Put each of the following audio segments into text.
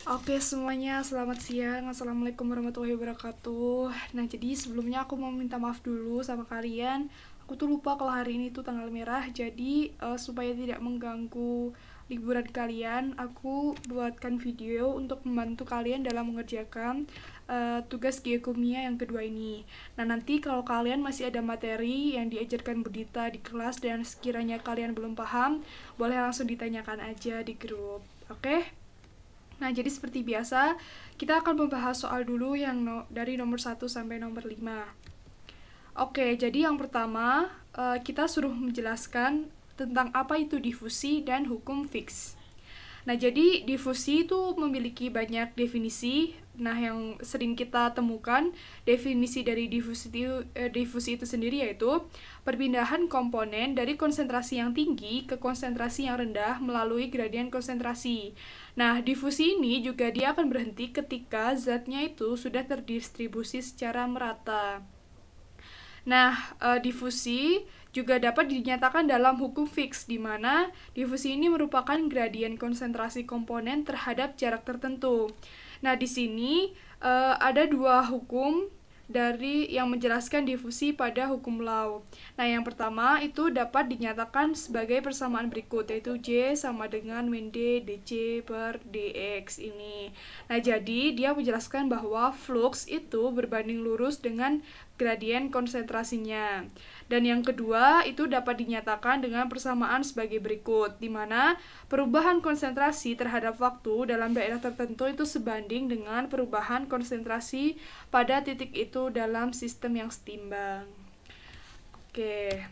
Oke semuanya, selamat siang. Assalamualaikum warahmatullahi wabarakatuh. Nah, jadi sebelumnya aku mau minta maaf dulu sama kalian. Aku tuh lupa kalau hari ini tuh tanggal merah. Jadi supaya tidak mengganggu liburan kalian, aku buatkan video untuk membantu kalian dalam mengerjakan tugas geokumia yang kedua ini. Nah, nanti kalau kalian masih ada materi yang diajarkan Budita di kelas dan sekiranya kalian belum paham, boleh langsung ditanyakan aja di grup. Oke? Nah, jadi seperti biasa, kita akan membahas soal dulu yang dari nomor 1 sampai nomor 5. Oke, jadi yang pertama, kita suruh menjelaskan tentang apa itu difusi dan hukum Fick. Nah, jadi difusi itu memiliki banyak definisi. Nah, yang sering kita temukan definisi dari difusi itu sendiri yaitu perpindahan komponen dari konsentrasi yang tinggi ke konsentrasi yang rendah melalui gradien konsentrasi. Nah, difusi ini juga dia akan berhenti ketika zatnya itu sudah terdistribusi secara merata. Nah, difusi juga dapat dinyatakan dalam hukum Fick, di mana difusi ini merupakan gradien konsentrasi komponen terhadap jarak tertentu. Nah, di sini ada dua hukum dari yang menjelaskan difusi pada hukum Law. Nah, yang pertama itu dapat dinyatakan sebagai persamaan berikut, yaitu J sama dengan min D dC per dx ini. Nah, jadi dia menjelaskan bahwa flux itu berbanding lurus dengan gradien konsentrasinya. Dan yang kedua itu dapat dinyatakan dengan persamaan sebagai berikut, di mana perubahan konsentrasi terhadap waktu dalam daerah tertentu itu sebanding dengan perubahan konsentrasi pada titik itu dalam sistem yang setimbang. Oke.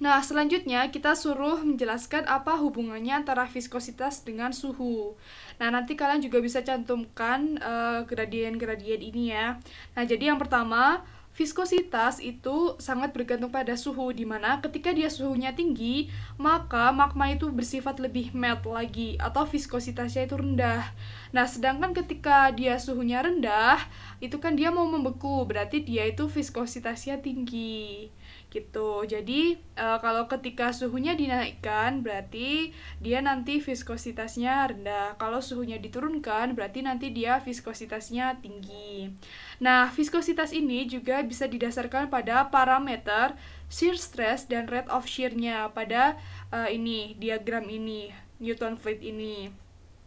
Nah, selanjutnya kita suruh menjelaskan apa hubungannya antara viskositas dengan suhu. Nah, nanti kalian juga bisa cantumkan gradien-gradien ini ya. Nah, jadi yang pertama, viskositas itu sangat bergantung pada suhu, dimana ketika dia suhunya tinggi, maka magma itu bersifat lebih melt lagi, atau viskositasnya itu rendah. Nah, sedangkan ketika dia suhunya rendah, itu kan dia mau membeku, berarti dia itu viskositasnya tinggi. Gitu. Jadi, kalau ketika suhunya dinaikkan, berarti dia nanti viskositasnya rendah. Kalau suhunya diturunkan, berarti nanti dia viskositasnya tinggi. Nah, viskositas ini juga bisa didasarkan pada parameter shear stress dan rate of shear-nya pada diagram ini, Newton fluid ini.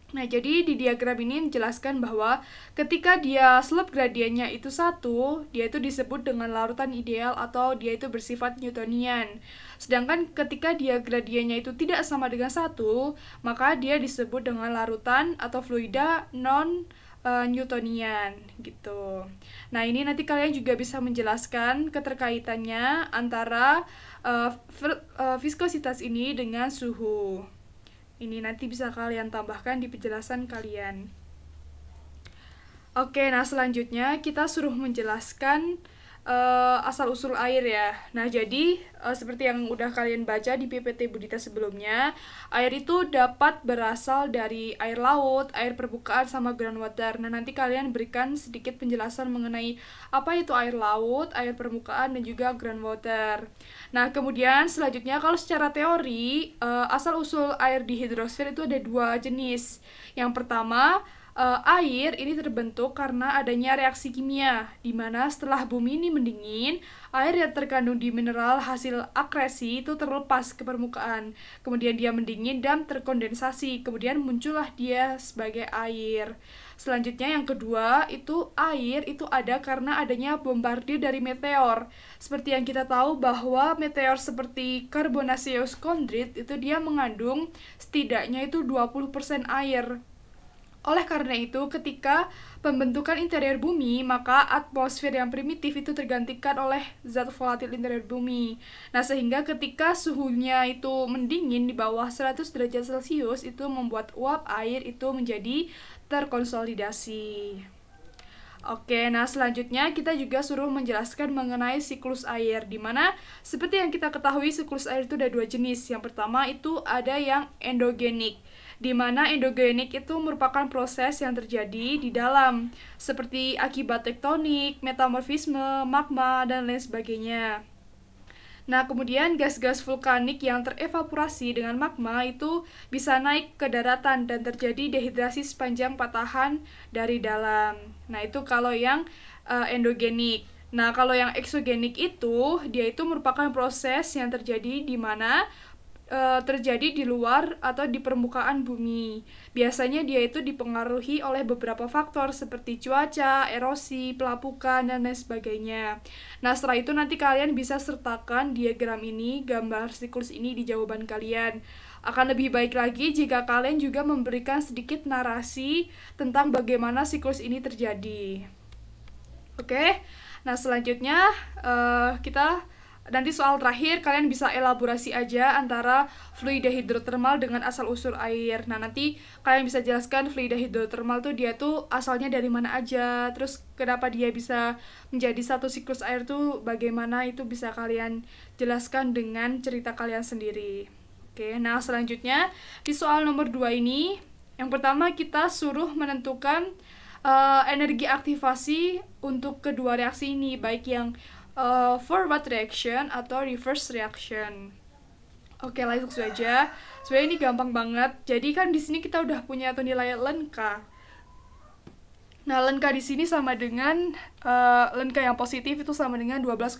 Nah, jadi di diagram ini menjelaskan bahwa ketika dia slope gradiennya itu 1, dia itu disebut dengan larutan ideal atau dia itu bersifat Newtonian. Sedangkan ketika dia gradiennya itu tidak sama dengan 1, maka dia disebut dengan larutan atau fluida non Newtonian gitu. Nah, ini nanti kalian juga bisa menjelaskan keterkaitannya antara viskositas ini dengan suhu. Ini nanti bisa kalian tambahkan di penjelasan kalian. Oke, nah selanjutnya kita suruh menjelaskan asal-usul air ya. Nah, jadi seperti yang udah kalian baca di PPT Budita sebelumnya, air itu dapat berasal dari air laut, air permukaan, sama groundwater. Nah, nanti kalian berikan sedikit penjelasan mengenai apa itu air laut, air permukaan, dan juga groundwater. Nah, kemudian selanjutnya kalau secara teori, asal-usul air di hidrosfer itu ada dua jenis. Yang pertama, air ini terbentuk karena adanya reaksi kimia, di mana setelah bumi ini mendingin, air yang terkandung di mineral hasil akresi itu terlepas ke permukaan. Kemudian dia mendingin dan terkondensasi, kemudian muncullah dia sebagai air. Selanjutnya yang kedua, itu air itu ada karena adanya bombardir dari meteor. Seperti yang kita tahu bahwa meteor seperti Carbonaceous chondrite itu dia mengandung setidaknya itu 20% air. Oleh karena itu, ketika pembentukan interior bumi, maka atmosfer yang primitif itu tergantikan oleh zat volatil interior bumi. Nah, sehingga ketika suhunya itu mendingin di bawah 100 derajat Celcius, itu membuat uap air itu menjadi terkonsolidasi. Oke, nah selanjutnya kita juga suruh menjelaskan mengenai siklus air, di mana seperti yang kita ketahui siklus air itu ada dua jenis. Yang pertama itu ada yang endogenik, di mana endogenik itu merupakan proses yang terjadi di dalam, seperti akibat tektonik, metamorfisme, magma, dan lain sebagainya. Nah, kemudian gas-gas vulkanik yang terevaporasi dengan magma itu bisa naik ke daratan dan terjadi dehidrasi sepanjang patahan dari dalam. Nah, itu kalau yang endogenik. Nah, kalau yang eksogenik itu, dia itu merupakan proses yang terjadi di mana terjadi di luar atau di permukaan bumi. Biasanya dia itu dipengaruhi oleh beberapa faktor seperti cuaca, erosi, pelapukan, dan lain sebagainya. Nah, setelah itu nanti kalian bisa sertakan diagram ini, gambar siklus ini di jawaban kalian. Akan lebih baik lagi jika kalian juga memberikan sedikit narasi tentang bagaimana siklus ini terjadi. Oke, nah selanjutnya kita nanti soal terakhir kalian bisa elaborasi aja antara fluida hidrotermal dengan asal-usul air. Nah, nanti kalian bisa jelaskan fluida hidrotermal tuh dia tuh asalnya dari mana aja, terus kenapa dia bisa menjadi satu siklus air tuh bagaimana, itu bisa kalian jelaskan dengan cerita kalian sendiri. Oke, nah selanjutnya di soal nomor 2 ini, yang pertama kita suruh menentukan energi aktivasi untuk kedua reaksi ini, baik yang forward reaction atau reverse reaction. Oke, langsung saja. Sebenarnya ini gampang banget. Jadi kan di sini kita udah punya tuh nilai ln K. Nah, ln K di sini sama dengan ln K yang positif itu sama dengan 12,9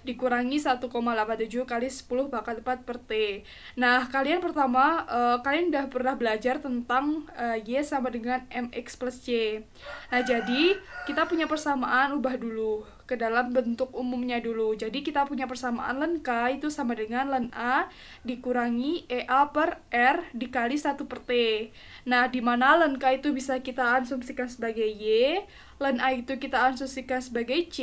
dikurangi 1,87 kali 10 pangkat 4 per T. Nah, kalian pertama kalian udah pernah belajar tentang Y sama dengan MX plus Y. Nah, jadi kita punya persamaan, ubah dulu ke dalam bentuk umumnya dulu. Jadi kita punya persamaan ln K itu sama dengan ln A dikurangi EA per R dikali 1 per T. Nah, di mana ln K itu bisa kita asumsikan sebagai Y, ln A itu kita asumsikan sebagai C,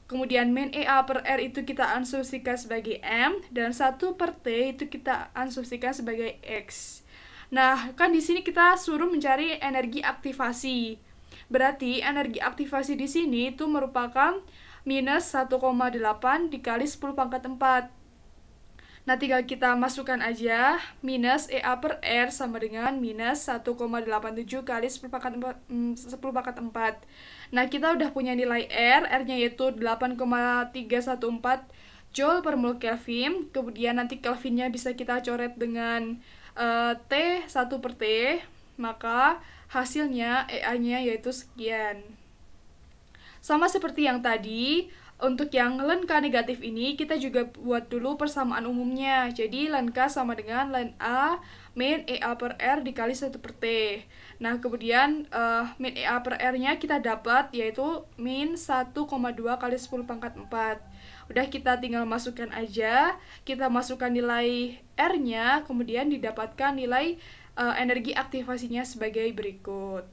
kemudian min EA per R itu kita asumsikan sebagai M, dan 1 per T itu kita asumsikan sebagai X. Nah, kan di sini kita suruh mencari energi aktivasi. Berarti energi aktivasi di sini itu merupakan minus 1,8 dikali 10 pangkat 4. Nah, tinggal kita masukkan aja minus EA per R sama dengan minus 1,87 kali 10 pangkat 4. Nah, kita udah punya nilai R, R-nya yaitu 8,314 Joule per mol Kelvin. Kemudian nanti Kelvinnya bisa kita coret dengan T 1 per T. Maka hasilnya EA-nya yaitu sekian. Sama seperti yang tadi, untuk yang ln K negatif ini kita juga buat dulu persamaan umumnya. Jadi ln K sama dengan ln A min EA per R dikali 1 per T. Nah, kemudian min EA per R-nya kita dapat yaitu min 1,2 kali 10 pangkat 4. Udah, kita tinggal masukkan aja. Kita masukkan nilai R-nya, kemudian didapatkan nilai energi aktivasinya sebagai berikut.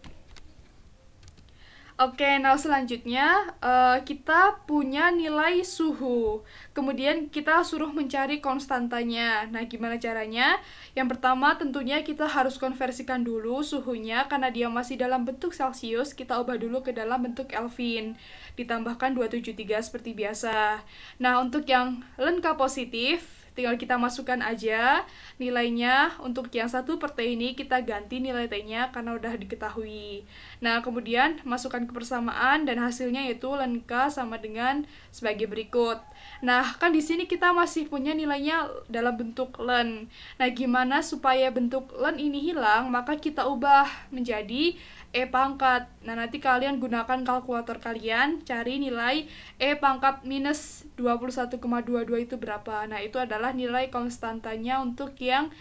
Oke, nah selanjutnya kita punya nilai suhu. Kemudian kita suruh mencari konstantanya. Nah, gimana caranya? Yang pertama tentunya kita harus konversikan dulu suhunya, karena dia masih dalam bentuk Celcius, kita ubah dulu ke dalam bentuk Kelvin. Ditambahkan 273 seperti biasa. Nah, untuk yang ln K positif, tinggal kita masukkan aja nilainya. Untuk yang 1 per T ini kita ganti nilai T-nya karena udah diketahui. Nah, kemudian masukkan ke persamaan dan hasilnya yaitu ln K sama dengan sebagai berikut. Nah, kan di sini kita masih punya nilainya dalam bentuk ln. Nah, gimana supaya bentuk ln ini hilang? Maka kita ubah menjadi E pangkat. Nah, nanti kalian gunakan kalkulator kalian, cari nilai E pangkat minus 21,22 itu berapa. Nah, itu adalah nilai konstantanya untuk yang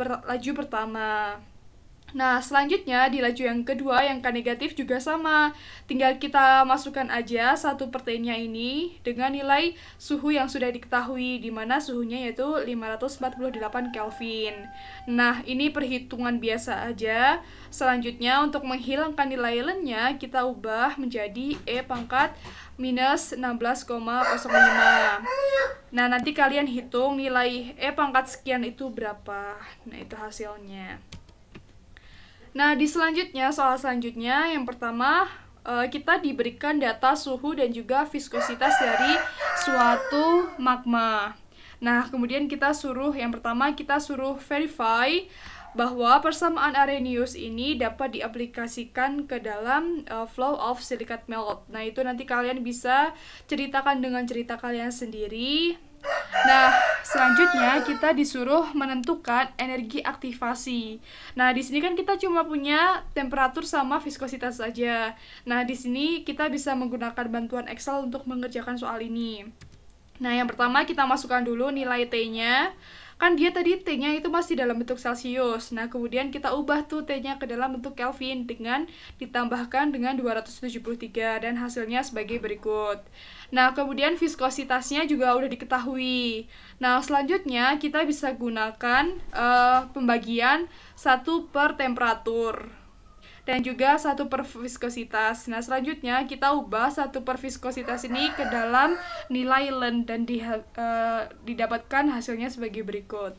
laju pertama. Nah, selanjutnya di laju yang kedua, yang K negatif juga sama. Tinggal kita masukkan aja 1 per T-nya ini dengan nilai suhu yang sudah diketahui, di mana suhunya yaitu 548 Kelvin. Nah, ini perhitungan biasa aja. Selanjutnya, untuk menghilangkan nilai ln-nya, kita ubah menjadi E pangkat minus 16,05. Nah, nanti kalian hitung nilai E pangkat sekian itu berapa. Nah, itu hasilnya. Nah, di selanjutnya, soal selanjutnya, yang pertama kita diberikan data suhu dan juga viskositas dari suatu magma. Nah, kemudian kita suruh, yang pertama kita suruh verify bahwa persamaan Arrhenius ini dapat diaplikasikan ke dalam flow of silicate melt. Nah, itu nanti kalian bisa ceritakan dengan cerita kalian sendiri. Nah, selanjutnya kita disuruh menentukan energi aktivasi. Nah, di sini kan kita cuma punya temperatur sama viskositas saja. Nah, di sini kita bisa menggunakan bantuan Excel untuk mengerjakan soal ini. Nah, yang pertama kita masukkan dulu nilai T-nya. Kan dia tadi T-nya itu masih dalam bentuk Celcius. Nah, kemudian kita ubah tuh T-nya ke dalam bentuk Kelvin dengan ditambahkan dengan 273 dan hasilnya sebagai berikut. Nah, kemudian viskositasnya juga udah diketahui. Nah, selanjutnya kita bisa gunakan pembagian 1 per temperatur dan juga 1 per viskositas. Nah, selanjutnya kita ubah 1 per viskositas ini ke dalam nilai Ln dan didapatkan hasilnya sebagai berikut.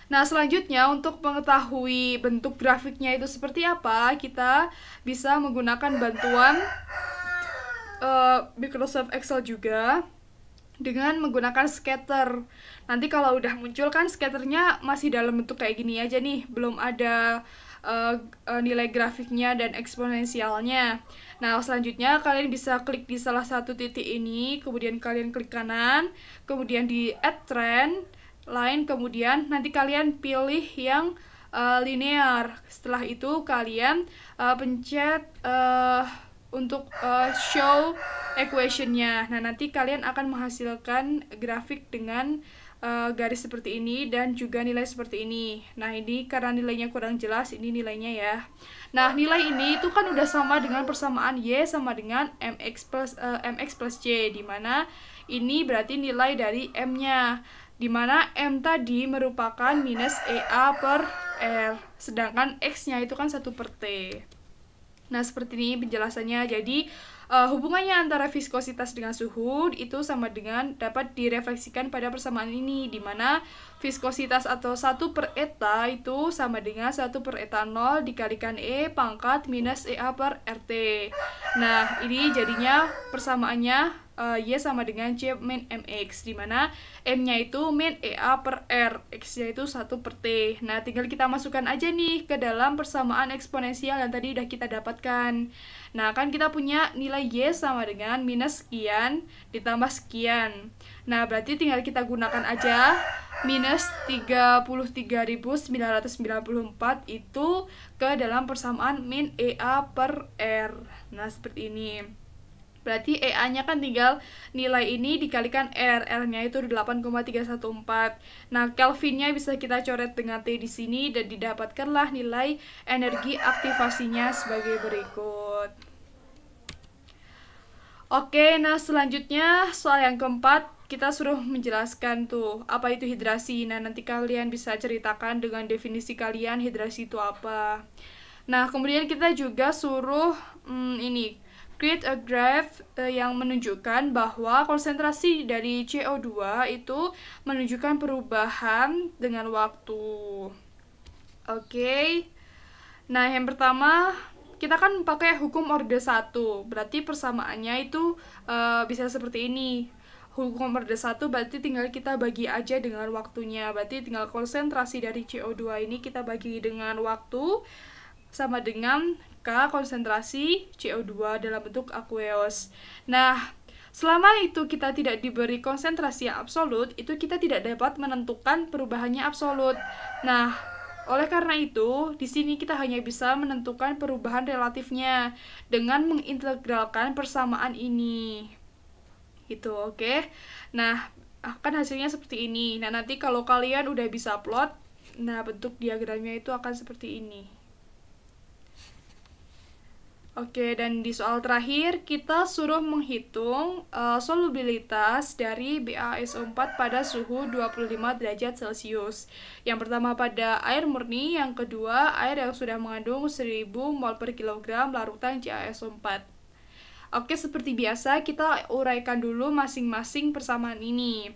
Nah, selanjutnya untuk mengetahui bentuk grafiknya itu seperti apa, kita bisa menggunakan bantuan Microsoft Excel juga dengan menggunakan scatter. Nanti kalau udah muncul kan scatternya masih dalam bentuk kayak gini aja nih, belum ada nilai grafiknya dan eksponensialnya. Nah, selanjutnya kalian bisa klik di salah satu titik ini, kemudian kalian klik kanan, kemudian di add trend line, kemudian nanti kalian pilih yang linear. Setelah itu kalian pencet untuk show equation-nya. Nah, nanti kalian akan menghasilkan grafik dengan garis seperti ini dan juga nilai seperti ini. Nah, ini karena nilainya kurang jelas, ini nilainya ya. Nah, nilai ini itu kan udah sama dengan persamaan Y sama dengan mx plus C, dimana ini berarti nilai dari M-nya, dimana M tadi merupakan minus EA per R, sedangkan X-nya itu kan 1 per T. Nah, seperti ini penjelasannya. Jadi, hubungannya antara viskositas dengan suhu itu sama dengan dapat direfleksikan pada persamaan ini, di mana viskositas atau 1 per eta itu sama dengan 1 per eta 0 dikalikan E pangkat minus EA per RT. Nah, ini jadinya persamaannya Y sama dengan C min MX, di mana M-nya itu min EA per R, X-nya itu 1 per T. Nah, tinggal kita masukkan aja nih ke dalam persamaan eksponensial yang tadi udah kita dapatkan. Nah, kan kita punya nilai Y sama dengan minus sekian ditambah sekian. Nah, berarti tinggal kita gunakan aja minus 33.994 itu ke dalam persamaan min EA per R. Nah, seperti ini. Berarti EA-nya kan tinggal nilai ini dikalikan R, R-nya itu 8,314. Nah, Kelvin-nya bisa kita coret dengan T di sini dan didapatkanlah nilai energi aktivasinya sebagai berikut. Oke, nah selanjutnya soal yang keempat, kita suruh menjelaskan tuh apa itu hidrasi. Nah, nanti kalian bisa ceritakan dengan definisi kalian hidrasi itu apa. Nah, kemudian kita juga suruh create a graph yang menunjukkan bahwa konsentrasi dari CO2 itu menunjukkan perubahan dengan waktu. Oke. Nah, yang pertama kita kan pakai hukum orde 1. Berarti persamaannya itu bisa seperti ini. Hukum orde 1 berarti tinggal kita bagi aja dengan waktunya. Berarti tinggal konsentrasi dari CO2 ini kita bagi dengan waktu sama dengan K konsentrasi CO2 dalam bentuk aqueous. Nah, selama itu kita tidak diberi konsentrasi yang absolut, itu kita tidak dapat menentukan perubahannya absolut. Nah, oleh karena itu, di sini kita hanya bisa menentukan perubahan relatifnya dengan mengintegralkan persamaan ini. Gitu, oke? Nah, akan hasilnya seperti ini. Nah, nanti kalau kalian udah bisa plot, nah bentuk diagramnya itu akan seperti ini. Oke, dan di soal terakhir kita suruh menghitung solubilitas dari BaSO4 pada suhu 25 derajat Celcius. Yang pertama pada air murni, yang kedua air yang sudah mengandung 1000 mol per kilogram larutan CaSO4. Oke, seperti biasa kita uraikan dulu masing-masing persamaan ini.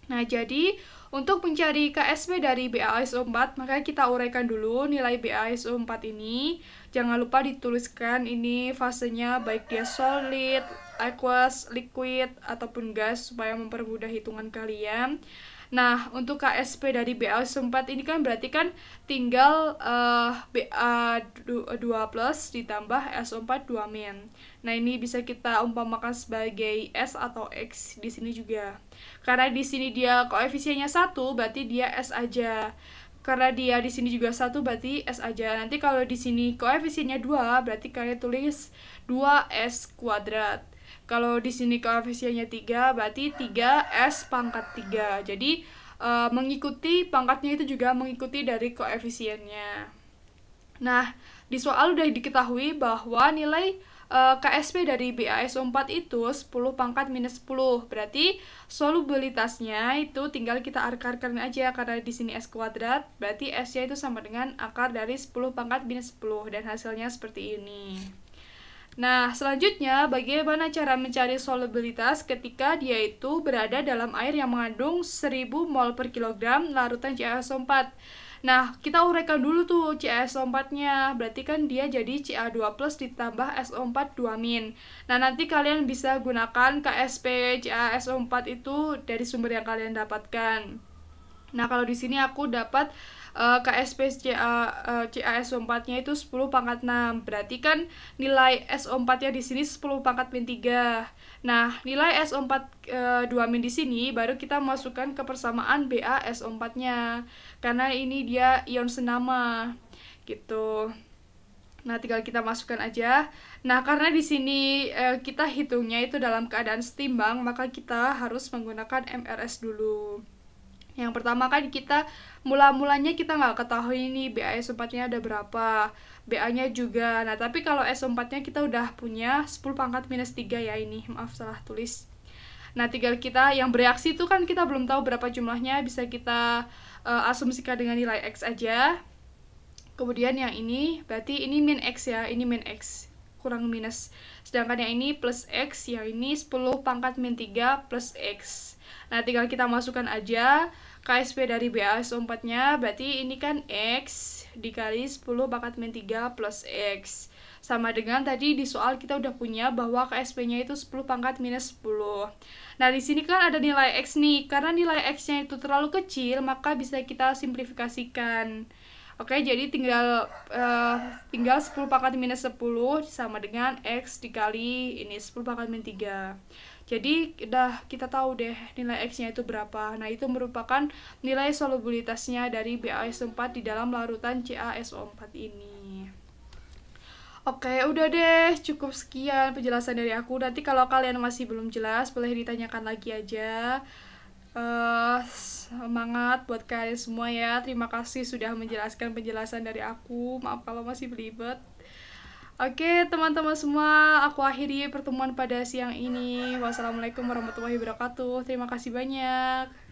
Nah, jadi untuk mencari KSP dari BaSO4, maka kita uraikan dulu nilai BaSO4 ini. Jangan lupa dituliskan ini fasenya, baik dia solid, aqueous, liquid, ataupun gas, supaya mempermudah hitungan kalian. Nah, untuk KSP dari BaSO4 ini kan berarti kan tinggal Ba2 plus ditambah SO4 2 min. Nah, ini bisa kita umpamakan sebagai S atau X di sini juga. Karena di sini dia koefisiennya 1, berarti dia S aja. Karena dia di sini juga 1, berarti S aja. Nanti kalau di sini koefisiennya 2, berarti kalian tulis 2S kuadrat. Kalau di sini koefisiennya 3, berarti 3S pangkat 3. Jadi mengikuti pangkatnya itu juga mengikuti dari koefisiennya. Nah, di soal udah diketahui bahwa nilai KSP dari BaSO4 itu 10 pangkat minus 10. Berarti solubilitasnya itu tinggal kita akarkan aja, karena di sini S kuadrat, berarti S-nya itu sama dengan akar dari 10 pangkat minus 10, dan hasilnya seperti ini. Nah, selanjutnya bagaimana cara mencari solubilitas ketika dia itu berada dalam air yang mengandung 1000 mol per kilogram larutan CaSO4. Nah, kita uraikan dulu tuh CaSO4-nya. Berarti kan dia jadi Ca2 plus ditambah SO4 2 min. Nah, nanti kalian bisa gunakan KSP CaSO4 itu dari sumber yang kalian dapatkan. Nah, kalau di sini aku dapat KSP CaSO4-nya itu 10 pangkat 6. Berarti kan nilai SO4-nya di sini 10 pangkat min 3. Nah, nilai SO4 2 min di sini baru kita masukkan ke persamaan BaSO4-nya. Karena ini dia ion senama gitu. Nah, tinggal kita masukkan aja. Nah, karena di sini kita hitungnya itu dalam keadaan setimbang, maka kita harus menggunakan MRS dulu. Yang pertama kan kita mulanya kita nggak ketahui nih BaSO4-nya ada berapa, BA-nya juga. Nah, tapi kalau SO4-nya kita udah punya 10 pangkat minus 3 ya ini. Maaf salah tulis. Nah, tinggal kita yang bereaksi itu kan kita belum tahu berapa jumlahnya, bisa kita asumsikan dengan nilai X aja. Kemudian yang ini berarti ini min X ya, ini min X kurang minus. Sedangkan yang ini plus X, yang ini 10 pangkat min 3 plus X. Nah, tinggal kita masukkan aja KSP dari BaSO4-nya, berarti ini kan X dikali 10 pangkat min 3 plus X. Sama dengan tadi di soal kita udah punya bahwa KSP-nya itu 10 pangkat minus 10. Nah, di sini kan ada nilai X nih. Karena nilai X-nya itu terlalu kecil, maka bisa kita simplifikasikan. Oke, jadi tinggal 10 pangkat minus 10 sama dengan X dikali ini 10 pangkat min 3. Jadi udah kita tahu deh nilai X-nya itu berapa. Nah, itu merupakan nilai solubilitasnya dari BaSO4 di dalam larutan CaSO4 ini. Oke, udah deh, cukup sekian penjelasan dari aku. Nanti kalau kalian masih belum jelas, boleh ditanyakan lagi aja. Semangat buat kalian semua ya. Terima kasih sudah menjelaskan penjelasan dari aku. Maaf kalau masih belibet. Oke, teman-teman semua, aku akhiri pertemuan pada siang ini. Wassalamualaikum warahmatullahi wabarakatuh. Terima kasih banyak.